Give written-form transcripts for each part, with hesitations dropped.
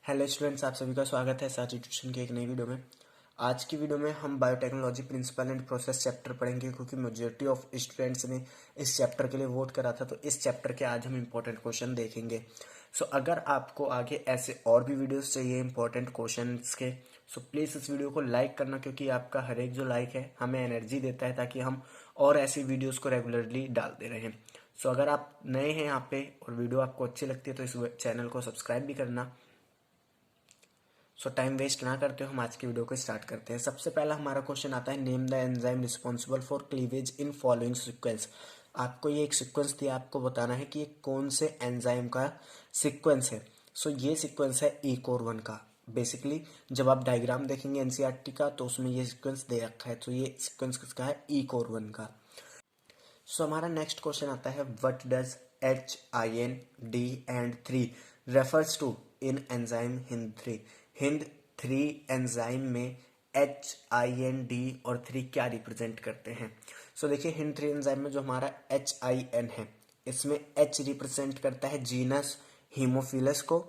Hello students, आप सभी का स्वागत है साची ट्यूशन की एक नई वीडियो में। आज की वीडियो में हम biotechnology principle and process chapter पढ़ेंगे, क्योंकि मेजॉरिटी ऑफ स्टूडेंट्स ने इस चैप्टर के लिए वोट करा था। तो इस चैप्टर के आज हम इंपॉर्टेंट क्वेश्चन देखेंगे। सो अगर आपको आगे ऐसे और भी वीडियोस चाहिए इंपॉर्टेंट क्वेश्चंस के, सो प्लीज़ इस वीडियो को लाइक करना, क्योंकि आपका हर एक जो लाइक है हमें एनर्जी देता है ताकि हम और ऐसी वीडियोज़ को रेगुलरली डालते रहें। सो अगर आप नए हैं यहाँ पे और वीडियो आपको अच्छी लगती है तो इस चैनल को सब्सक्राइब भी करना। सो टाइम वेस्ट ना करते हो, हम आज की वीडियो को स्टार्ट करते हैं। सबसे पहला हमारा क्वेश्चन आता है, name the enzyme responsible for cleavage in following sequence. आपको ये एक सीक्वेंस दिया, आपको बताना है कि ये कौन से एंजाइम का सीक्वेंस है। सो ये सीक्वेंस है ई कोर 1 का। बेसिकली जब आप डायग्राम देखेंगे एनसीईआरटी का तो उसमें ये सीक्वेंस दे रखा है। तो ये सीक्वेंस किसका है? ई कोर 1 का। सो हमारा नेक्स्ट क्वेश्चन आता है, what does HIND and 3 refers to in enzyme HIND 3। HIND 3 enzyme में HIND और 3 क्या रिप्रेजेंट करते हैं? सो देखिए, HIND 3 एंजाइम में जो हमारा HIN है, इसमें H रिप्रेजेंट करता है जीनस हीमोफिलस को,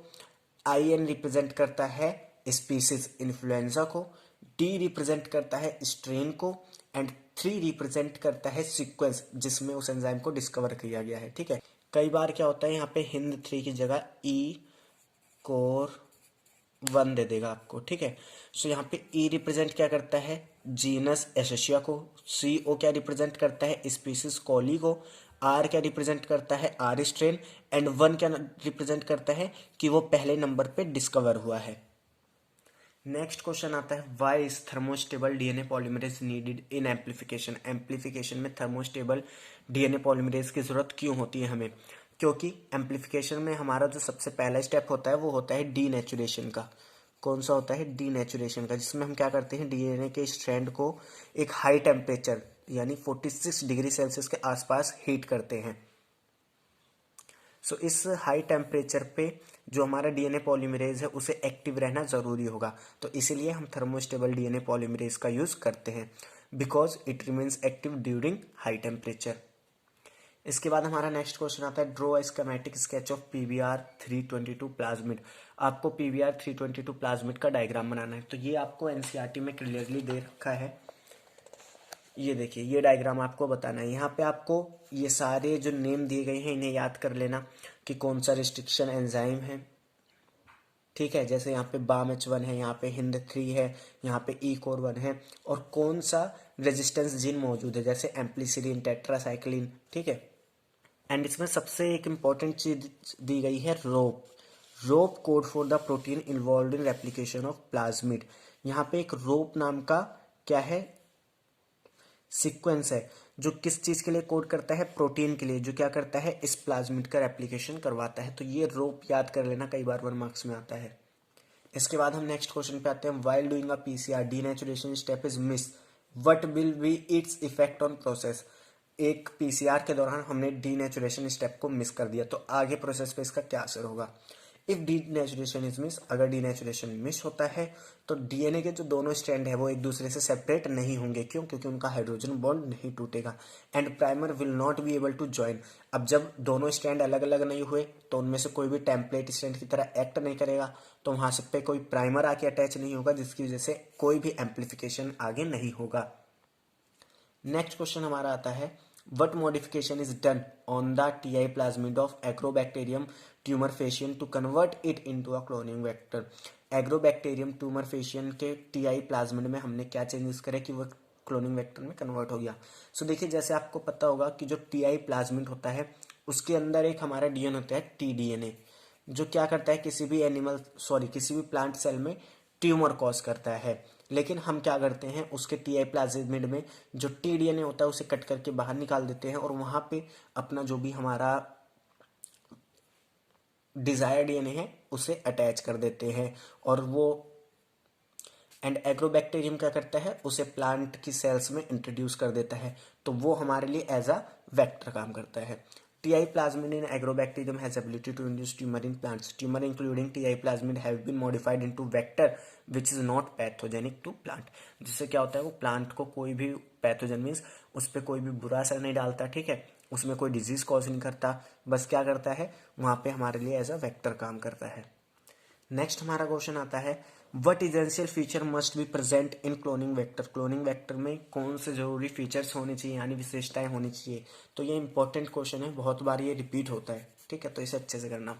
IN रिप्रेजेंट करता है स्पीसीज इन्फ्लुएंजा को, D रिप्रेजेंट करता है स्ट्रेन को, एंड 3 रिप्रेजेंट करता है सीक्वेंस जिसमें उस एंजाइम को डिस्कवर किया गया है। ठीक है, कई बार क्या होता है यहाँ पे HIND 3 की जगह ई कोर 1 दे देगा आपको। ठीक है, सो यहाँ पे ई रिप्रेजेंट क्या करता है? जीनस एशेशिया को। CO क्या रिप्रेजेंट करता है? स्पीसीज कोली को। R क्या रिप्रेजेंट करता है? R strain. एंड 1 क्या रिप्रेजेंट करता है? कि वो पहले नंबर पे डिस्कवर हुआ है। नेक्स्ट क्वेश्चन आता है, why is thermostable DNA polymerase needed in amplification. Amplification में थर्मोस्टेबल डीएनए पॉलीमरेज की जरूरत क्यों होती है हमें? क्योंकि एम्प्लीफिकेशन में हमारा जो सबसे पहला स्टेप होता है वो होता है डीनेचुरेशन का। कौन सा होता है? डीनेचुरेशन का, जिसमें हम क्या करते हैं, डीएनए के स्ट्रैंड को एक हाई टेम्परेचर यानी 46 डिग्री सेल्सियस के आसपास हीट करते हैं। सो इस हाई टेम्परेचर पे जो हमारा डीएनए पॉलीमरेज है उसे एक्टिव रहना ज़रूरी होगा। तो इसीलिए हम थर्मोस्टेबल डीएनए पॉलीमरेज का यूज़ करते हैं, because it remains active during high temperature. इसके बाद हमारा नेक्स्ट क्वेश्चन आता है, draw schematic sketch of PBr322 plasmid. आपको PBr322 प्लाज्मिड का डायग्राम बनाना है। तो ये आपको एनसीईआरटी में क्लियरली दे रखा है। ये देखिए, ये डायग्राम आपको बताना है। यहाँ पे आपको ये सारे जो नेम दिए गए हैं इन्हें याद कर लेना कि कौन सा रिस्ट्रिक्शन एंजाइम है। ठीक है, जैसे यहाँ पे BAM H1 है, यहाँ पे HIND 3 है, यहाँ पे ई कोर 1 है, और कौन सा रेजिस्टेंस जीन मौजूद है, जैसे एम्पलीसिलिन, टेट्रासाइक्लिन। ठीक है, एंड इसमें सबसे एक इम्पॉर्टेंट चीज दी गई है, rop. Rop code for the protein involved in replication of plasmid. यहाँ पे एक रोप नाम का क्या है? सीक्वेंस है, जो किस चीज के लिए कोड करता है? प्रोटीन के लिए, जो क्या करता है? इस प्लाज्मिड का रेप्लिकेशन करवाता है। तो ये रोप याद कर लेना, कई बार 1 मार्क्स में आता है। इसके बाद हम नेक्स्ट क्वेश्चन पे आते हैं, while doing a PCR denaturation step is miss, what will be its effect on process. एक PCR के दौरान हमने डीनेचुरेशन स्टेप को मिस कर दिया, तो आगे प्रोसेस पे इसका क्या असर होगा? इफ डीनेचुरेशन इज मिस, अगर डीनेचुरेशन मिस होता है तो डीएनए के जो दोनों स्ट्रैंड है वो एक दूसरे से सेपरेट नहीं होंगे। क्यों? क्योंकि उनका हाइड्रोजन बॉन्ड नहीं टूटेगा। And primer will not be able to join. अब जब दोनों स्ट्रैंड अलग अलग नहीं हुए तो उनमें से कोई भी टेम्पलेट स्ट्रैंड की तरह एक्ट नहीं करेगा, तो वहां से पे कोई प्राइमर आके अटैच नहीं होगा, जिसकी वजह से कोई भी एम्प्लीफिकेशन आगे नहीं होगा। नेक्स्ट क्वेश्चन हमारा आता है, what modification is done on the Ti plasmid of Agrobacterium tumefaciens to convert it into a cloning vector. Agrobacterium tumefaciens के टीआई प्लाज्मिड में हमने क्या चेंजेस करे कि वो क्लोनिंग वेक्टर में कन्वर्ट हो गया? सो देखिए, जैसे आपको पता होगा कि जो टीआई प्लाज्मिड होता है उसके अंदर एक हमारा डीएनए होता है टीडीएनए, जो क्या करता है? किसी भी प्लांट सेल में ट्यूमर कॉज करता है। लेकिन हम क्या करते हैं, उसके टीआई प्लाज्मिड में जो टीडीएनए होता है उसे कट करके बाहर निकाल देते हैं, और वहां पे अपना जो भी हमारा डिजायर डीएनए है उसे अटैच कर देते हैं। और वो एंड एग्रोबैक्टीरियम क्या करता है? उसे प्लांट की सेल्स में इंट्रोड्यूस कर देता है, तो वो हमारे लिए एज अ वेक्टर काम करता है। TI plasmid in agrobacterium has ability to induce tumor in plants. Tumor including TI plasmid have been modified into vector which is not pathogenic to plant. जिससे क्या होता है? वो प्लांट को कोई भी पैथोजन मीन्स उस पर कोई भी बुरा असर नहीं डालता। ठीक है, उसमें कोई डिजीज कॉज नहीं करता, बस क्या करता है? वहां पे हमारे लिए एज अ वेक्टर काम करता है। नेक्स्ट हमारा क्वेश्चन आता है, what essential feature must be present in cloning vector. Cloning vector में कौन से जरूरी फीचर्स होने चाहिए यानी विशेषताएं होनी चाहिए। तो ये इंपॉर्टेंट क्वेश्चन है, बहुत बार ये रिपीट होता है, ठीक है, तो इसे अच्छे से करना।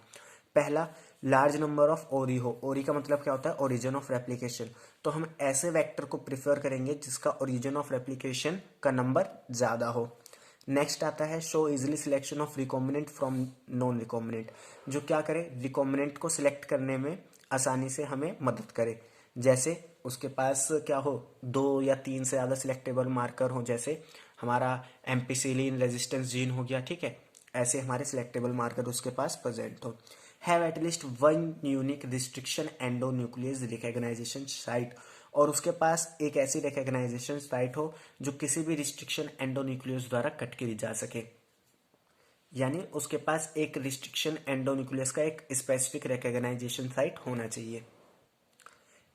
पहला, लार्ज नंबर ऑफ ओरी हो। ओरी का मतलब क्या होता है, ओरिजिन ऑफ रेप्लिकेशन। तो हम ऐसे वेक्टर को प्रिफर करेंगे जिसका ओरिजिन ऑफ रेप्लिकेशन का नंबर ज्यादा हो। नेक्स्ट आता है, show easily selection of recombinant from non recombinant. जो क्या करे, रिकॉम्बिनेंट को सिलेक्ट करने में आसानी से हमें मदद करे। जैसे उसके पास क्या हो, 2 या 3 से ज़्यादा सिलेक्टेबल मार्कर हो, जैसे हमारा एम्पिसिलिन रेजिस्टेंस जीन हो गया, ठीक है, ऐसे हमारे सिलेक्टेबल मार्कर उसके पास प्रेजेंट हो। Have at least one unique restriction endonuclease recognition site. और उसके पास एक ऐसी रिकॉग्नाइजेशन साइट हो जो किसी भी रिस्ट्रिक्शन एंडोन्यूक्लियस द्वारा कट की जा सके, यानी उसके पास एक रिस्ट्रिक्शन एंडोन्यूक्लियस का एक स्पेसिफिक रिकॉग्नाइजेशन साइट होना चाहिए।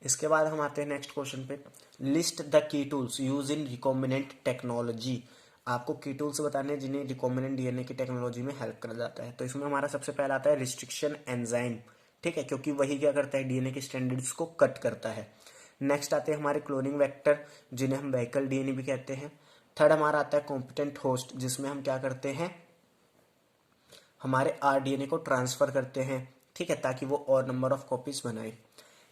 इसके बाद हम आते हैं नेक्स्ट क्वेश्चन पे, list the key tools use in recombinant technology. आपको की टूल्स बताने जिन्हें रिकॉम्बिनेंट डीएनए की टेक्नोलॉजी में हेल्प कर जाता है। तो इसमें हमारा सबसे पहला आता है रिस्ट्रिक्शन एंजाइम, ठीक है, क्योंकि वही क्या करता है, डीएनए के स्टैंडर्ड्स को कट करता है। नेक्स्ट आते हैं हमारे क्लोनिंग वेक्टर, जिन्हें हम व्हीकल डीएनए भी कहते हैं। थर्ड हमारा आता है कॉम्पिटेंट होस्ट, जिसमें हम क्या करते हैं, हमारे आरडीएनए को ट्रांसफर करते हैं, ठीक है, ताकि वो और नंबर ऑफ कॉपीज बनाए।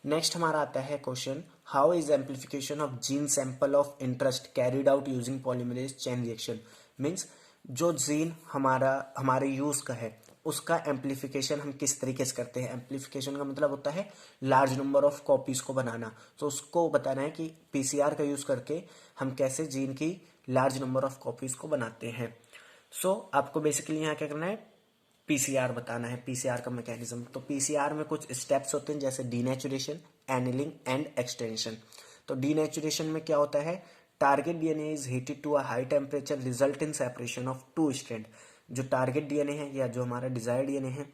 नेक्स्ट हमारा आता है question, how is amplification of gene sample of interest carried out using polymerase chain reaction. Means जो जीन हमारे यूज का है उसका एम्प्लीफिकेशन हम किस तरीके से करते हैं। एम्प्लीफिकेशन का मतलब होता है लार्ज नंबर ऑफ कॉपीज को बनाना। तो उसको बताना है कि पीसीआर का यूज करके हम कैसे जीन की लार्ज नंबर ऑफ कॉपीज को बनाते हैं। आपको बेसिकली यहाँ क्या करना है, पीसीआर बताना है, पीसीआर का मैकेनिज्म। तो पीसीआर में कुछ स्टेप्स होते हैं, जैसे डीनेचुरेशन, एनिलिंग एंड एक्सटेंशन। तो डीनेचुरेशन में क्या होता है, target DNA is heated to a high temperature result in separation of 2 strand. जो टारगेट डीएनए है या जो हमारा डिजायर्ड डीएनए है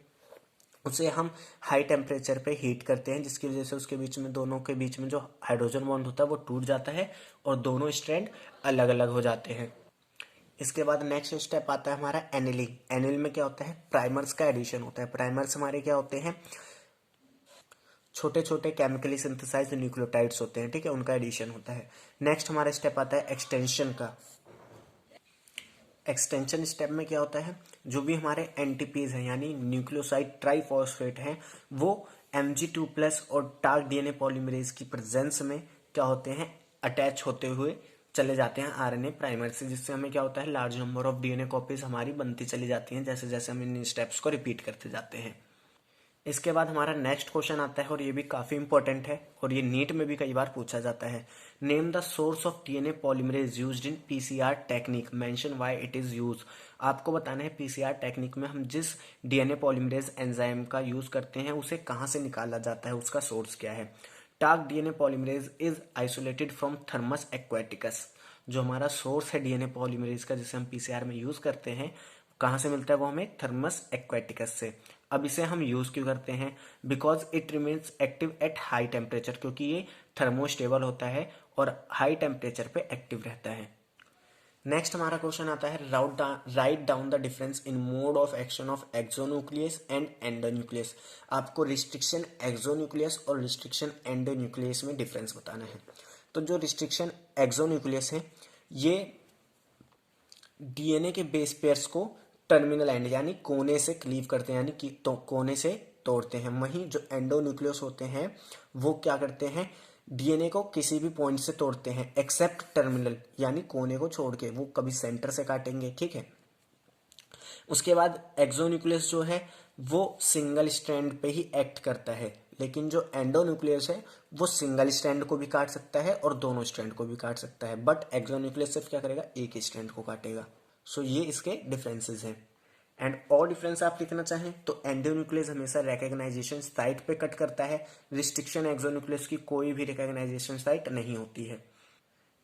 उसे हम हाई टेम्परेचर पे हीट करते हैं, जिसकी वजह से उसके बीच में, दोनों के बीच में जो हाइड्रोजन बॉन्ड होता है वो टूट जाता है और दोनों स्ट्रैंड अलग अलग हो जाते हैं। इसके बाद नेक्स्ट स्टेप आता है हमारा एनिलिंग। एनिल में क्या होता है, प्राइमर्स का एडिशन होता है। प्राइमर्स हमारे क्या होते हैं, छोटे छोटे केमिकली सिंथेसाइज्ड न्यूक्लियोटाइड्स होते हैं, ठीक है, उनका एडिशन होता है। नेक्स्ट हमारा स्टेप आता है एक्सटेंशन का। एक्सटेंशन स्टेप में क्या होता है, जो भी हमारे एनटीपीज हैं यानी न्यूक्लियोसाइड ट्राइफॉस्फेट हैं, वो Mg2+ और टार्क डीएनए पॉलीमरेज की प्रेजेंस में क्या होते हैं, अटैच होते हुए चले जाते हैं आरएनए प्राइमर से, जिससे हमें क्या होता है, large number of DNA copies हमारी बनती चली जाती हैं जैसे जैसे हम इन स्टेप्स को रिपीट करते जाते हैं। इसके बाद हमारा नेक्स्ट क्वेश्चन आता है और ये भी काफी इंपॉर्टेंट है और ये नीट में भी कई बार पूछा जाता है। Name the source of DNA polymerase used in PCR technique, mention why it is use. आपको बताना है पीसीआर टेक्निक में हम जिस डीएनए पॉलीमरेज एंजाइम का यूज करते हैं उसे कहाँ से निकाला जाता है, उसका सोर्स क्या है। Torque DNA polymerase is isolated from Thermus aquaticus. जो हमारा सोर्स है डीएनए पॉलीमरेज का जिसे हम पीसीआर में यूज करते हैं, कहाँ से मिलता है वो हमें, थर्मस एक्वेटिकस से। अब इसे हम यूज क्यों करते हैं, because it remains active at high temperature, क्योंकि ये थर्मोस्टेबल होता है और हाई टेम्परेचर पे एक्टिव रहता है। नेक्स्ट हमारा क्वेश्चन आता है, write down the difference in mode of action of exonuclease and endonuclease. आपको रिस्ट्रिक्शन एक्सोन्यूक्लियस और रिस्ट्रिक्शन एंडोन्यूक्लियस में डिफरेंस बताना है। तो जो रिस्ट्रिक्शन एक्सोन्यूक्लियस है ये डीएनए के बेस पेयर्स को टर्मिनल एंड यानी कोने से क्लीव करते हैं, यानी कि तो कोने से तोड़ते हैं। वहीं जो एंडोन्यूक्लियस होते हैं वो क्या करते हैं, डीएनए को किसी भी पॉइंट से तोड़ते हैं एक्सेप्ट टर्मिनल यानी कोने को छोड़ के, वो कभी सेंटर से काटेंगे, ठीक है। उसके बाद एक्सोन्यूक्लियस जो है वो सिंगल स्ट्रैंड पे ही एक्ट करता है, लेकिन जो एंडोन्यूक्लियस है वो सिंगल स्ट्रैंड को भी काट सकता है और दोनों स्ट्रैंड को भी काट सकता है, बट एक्सोन्यूक्लियस सिर्फ क्या करेगा, एक ही स्ट्रैंड को काटेगा। ये इसके डिफरेंसेस हैं। एंड और डिफरेंस आप लिखना चाहें तो एंडोन्यूक्लियस हमेशा रिकॉग्नाइजेशन साइट पे कट करता है, रिस्ट्रिक्शन एक्सोन्यूक्लियस की कोई भी रिकॉग्नाइजेशन साइट नहीं होती है।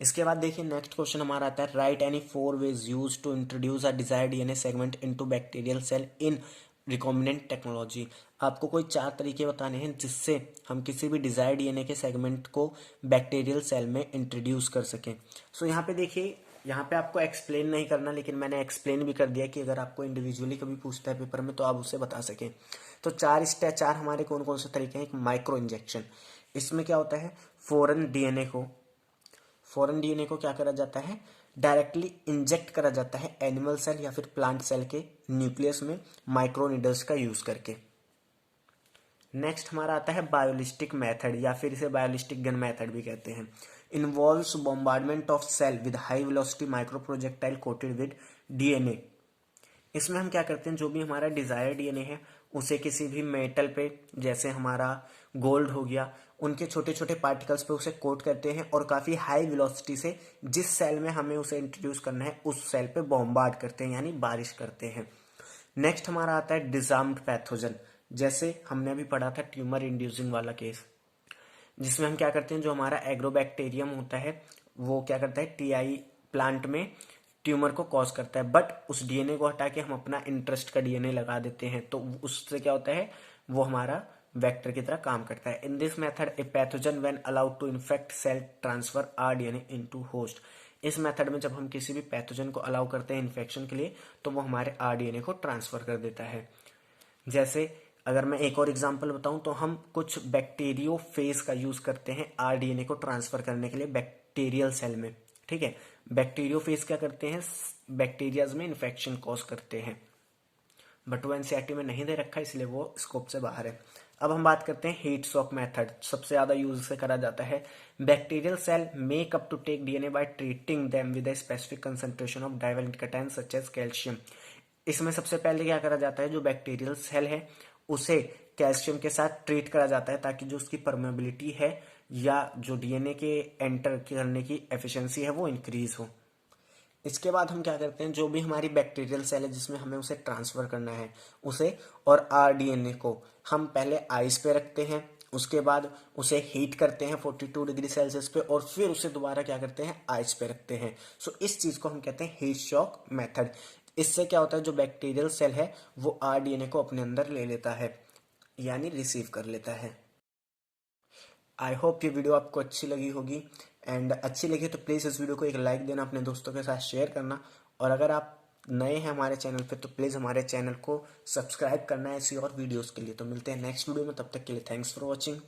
इसके बाद देखिए नेक्स्ट क्वेश्चन हमारा आता है, write any 4 ways use to introduce a desired DNA segment into bacterial cell in recombinant technology. आपको कोई 4 तरीके बताने हैं जिससे हम किसी भी डिजायर्ड डीएनए के सेगमेंट को बैक्टीरियल सेल में इंट्रोड्यूस कर सकें। यहाँ पे देखिए, यहाँ पे आपको एक्सप्लेन नहीं करना, लेकिन मैंने एक्सप्लेन भी कर दिया कि अगर आपको इंडिविजुअली कभी पूछता है पेपर में तो आप उसे बता सकें। तो चार हमारे कौन कौन से तरीके हैं। एक माइक्रो इंजेक्शन, इसमें क्या होता है, फॉरेन डीएनए को क्या करा जाता है, डायरेक्टली इंजेक्ट करा जाता है एनिमल सेल या फिर प्लांट सेल के न्यूक्लियस में माइक्रो नीडल्स का यूज करके। नेक्स्ट हमारा आता है बायोलिस्टिक मेथड या फिर इसे बायोलिस्टिक गन मेथड भी कहते हैं। Involves bombardment of cell with high velocity micro projectile coated with DNA. इसमें हम क्या करते हैं, जो भी हमारा डिजायर डीएनए है उसे किसी भी मेटल पे, जैसे हमारा गोल्ड हो गया, उनके छोटे छोटे पार्टिकल्स पे उसे कोट करते हैं और काफी हाई वेलोसिटी से जिस सेल में हमें उसे इंट्रोड्यूस करना है उस सेल पे बॉम्बार्ड करते हैं, यानी बारिश करते हैं। नेक्स्ट हमारा आता है डिजार्म्ड पैथोजन, जैसे हमने अभी पढ़ा था ट्यूमर इंड्यूसिंग वाला केस, जिसमें हम क्या करते हैं, जो हमारा एग्रोबैक्टीरियम होता है वो क्या करता है, टीआई प्लांट में ट्यूमर को कॉज करता है, बट उस डीएनए को हटा के हम अपना इंटरेस्ट का डीएनए लगा देते हैं, तो उससे क्या होता है, वो हमारा वेक्टर की तरह काम करता है। In this method a pathogen when allowed to infect cell transfer r DNA into host. इस मेथड में जब हम किसी भी पैथोजन को अलाउ करते हैं इन्फेक्शन के लिए, तो वो हमारे आर डीएनए को ट्रांसफर कर देता है। जैसे अगर मैं एक और एग्जांपल बताऊं, तो हम कुछ बैक्टीरियो फेज का यूज करते हैं आरडीएनए को ट्रांसफर करने के लिए बैक्टीरियल सेल में, ठीक है। बैक्टीरियो फेज क्या करते हैं, बैक्टीरियाज में इन्फेक्शन कॉज करते हैं, बट वो एनसीईआरटी में नहीं दे रखा, इसलिए वो स्कोप से बाहर है। अब हम बात करते हैं हीट शॉक मेथड, सबसे ज्यादा यूज से करा जाता है। Bacterial cell make up to take DNA by treating them with a specific concentration of divalent cation such as calcium. इसमें सबसे पहले क्या करा जाता है, जो बैक्टीरियल सेल है उसे कैल्शियम के साथ ट्रीट करा जाता है ताकि जो उसकी परमेबिलिटी है या जो डीएनए के एंटर करने की एफिशिएंसी है वो इंक्रीज हो। इसके बाद हम क्या करते हैं, जो भी हमारी बैक्टीरियल सेल है जिसमें हमें उसे ट्रांसफर करना है उसे और आरडीएनए को हम पहले आइस पे रखते हैं, उसके बाद उसे हीट करते हैं 42 डिग्री सेल्सियस पे और फिर उसे दोबारा क्या करते हैं, आइस पे रखते हैं। सो इस चीज को हम कहते हैं हीट शॉक मेथड। इससे क्या होता है, जो बैक्टीरियल सेल है वो आरडीएनए को अपने अंदर ले लेता है, यानी रिसीव कर लेता है। आई होप ये वीडियो आपको अच्छी लगी होगी, एंड अच्छी लगी तो प्लीज़ इस वीडियो को एक लाइक देना, अपने दोस्तों के साथ शेयर करना, और अगर आप नए हैं हमारे चैनल पे तो प्लीज़ हमारे चैनल को सब्सक्राइब करना है ऐसी और वीडियोस के लिए। तो मिलते हैं नेक्स्ट वीडियो में, तब तक के लिए थैंक्स फॉर वॉचिंग।